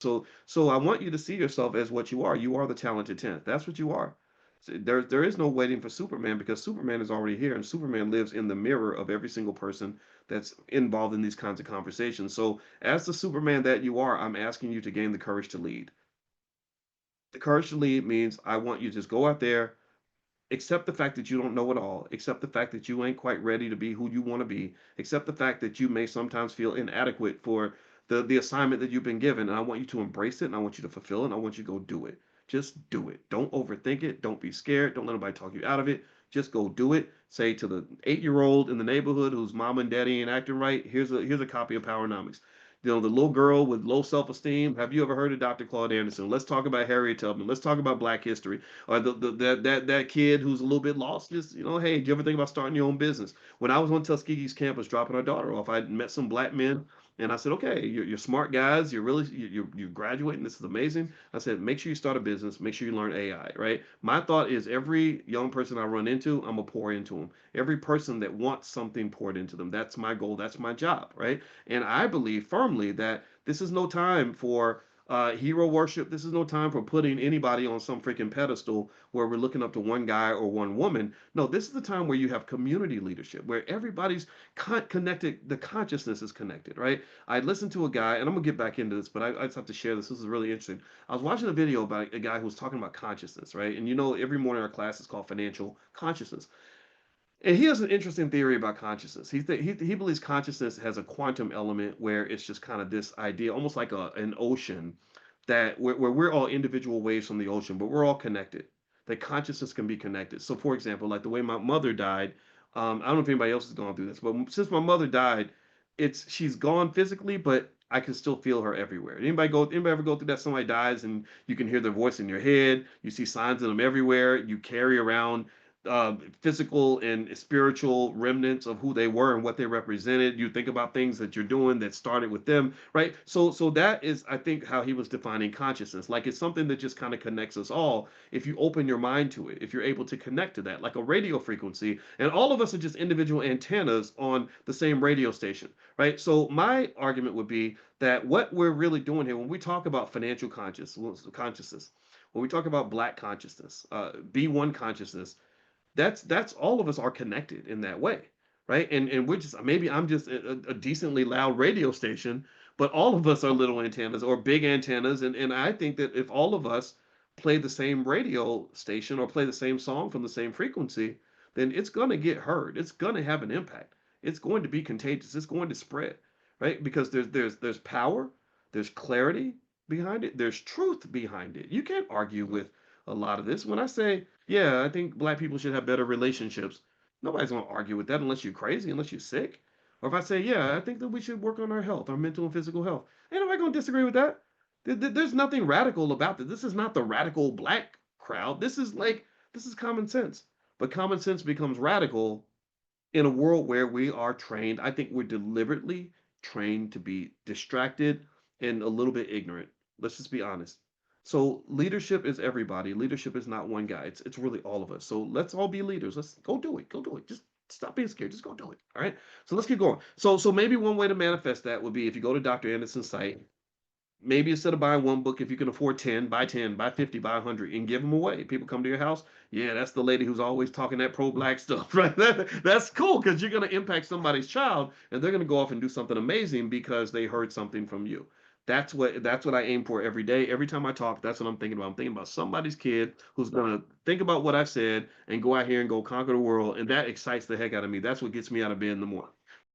So I want you to see yourself as what you are. You are the talented 10th. That's what you are. So there is no waiting for Superman because Superman is already here, and Superman lives in the mirror of every single person that's involved in these kinds of conversations. So as the Superman that you are, I'm asking you to gain the courage to lead. The courage to lead means I want you to just go out there, accept the fact that you don't know it all, accept the fact that you ain't quite ready to be who you want to be, accept the fact that you may sometimes feel inadequate for the assignment that you've been given. And I want you to embrace it and I want you to fulfill it and I want you to go do it. Just do it. Don't overthink it. Don't be scared. Don't let anybody talk you out of it. Just go do it. Say to the 8-year-old in the neighborhood whose mom and daddy ain't acting right, here's a copy of Powernomics. You know, the little girl with low self-esteem. Have you ever heard of Dr. Claude Anderson? Let's talk about Harriet Tubman. Let's talk about Black history. Or that kid who's a little bit lost. Just, hey, do you ever think about starting your own business? When I was on Tuskegee's campus dropping our daughter off, I met some black men, and I said, okay, you're smart guys. You're really you're graduating. This is amazing. I said, make sure you start a business. Make sure you learn AI. Right. My thought is every young person I run into, I'm gonna pour into them. Every person that wants something poured into them. That's my goal. That's my job. Right. And I believe firmly that this is no time for hero worship. This is no time for putting anybody on some freaking pedestal where we're looking up to one guy or one woman. No, this is the time where you have community leadership, where everybody's connected. The consciousness is connected, right? I listened to a guy, and I'm gonna get back into this, but I just have to share this. This is really interesting. I was watching a video about a guy who was talking about consciousness, right? And every morning our class is called financial consciousness. And he has an interesting theory about consciousness. He believes consciousness has a quantum element where it's just kind of this idea, almost like an ocean, that where we're all individual waves from the ocean, but we're all connected. That consciousness can be connected. So, for example, like the way my mother died, I don't know if anybody else has gone through this, but since my mother died, she's gone physically, but I can still feel her everywhere. Anybody ever go through that? Somebody dies and you can hear their voice in your head. You see signs of them everywhere. You carry around physical and spiritual remnants of who they were and what they represented. You think about things that you're doing that started with them, right? So that is, I think, how he was defining consciousness. Like it's something that just kind of connects us all. If you open your mind to it, if you're able to connect to that, like a radio frequency, and all of us are just individual antennas on the same radio station, right? So my argument would be that what we're really doing here, when we talk about financial consciousness, when we talk about Black consciousness, B1 consciousness, that's all of us are connected in that way, right? And we're just, maybe I'm just a decently loud radio station, but all of us are little antennas or big antennas, and I think that if all of us play the same radio station or play the same song from the same frequency, then it's going to get heard. It's going to have an impact. It's going to be contagious. It's going to spread, right? Because there's power, there's clarity behind it, there's truth behind it. You can't argue with a lot of this. When I say, yeah, I think Black people should have better relationships, nobody's going to argue with that unless you're crazy, unless you're sick. Or if I say, yeah, I think that we should work on our health, our mental and physical health, ain't nobody going to disagree with that. There's nothing radical about this. This is not the radical Black crowd. This is common sense. But common sense becomes radical in a world where we are trained. I think we're deliberately trained to be distracted and a little bit ignorant. Let's just be honest. So leadership is everybody. Leadership is not one guy. It's really all of us. So let's all be leaders. Let's go do it. Go do it. Just stop being scared. Just go do it. All right. So let's keep going. So maybe one way to manifest that would be if you go to Dr. Anderson's site, maybe instead of buying one book, if you can afford 10, buy 50, buy 100, and give them away. People come to your house. Yeah, that's the lady who's always talking that pro-Black stuff, right? That's cool because you're going to impact somebody's child, and they're going to go off and do something amazing because they heard something from you. That's what I aim for every day. Every time I talk, that's what I'm thinking about. I'm thinking about somebody's kid who's gonna think about what I said and go out here and go conquer the world, and that excites the heck out of me. That's what gets me out of bed in the morning.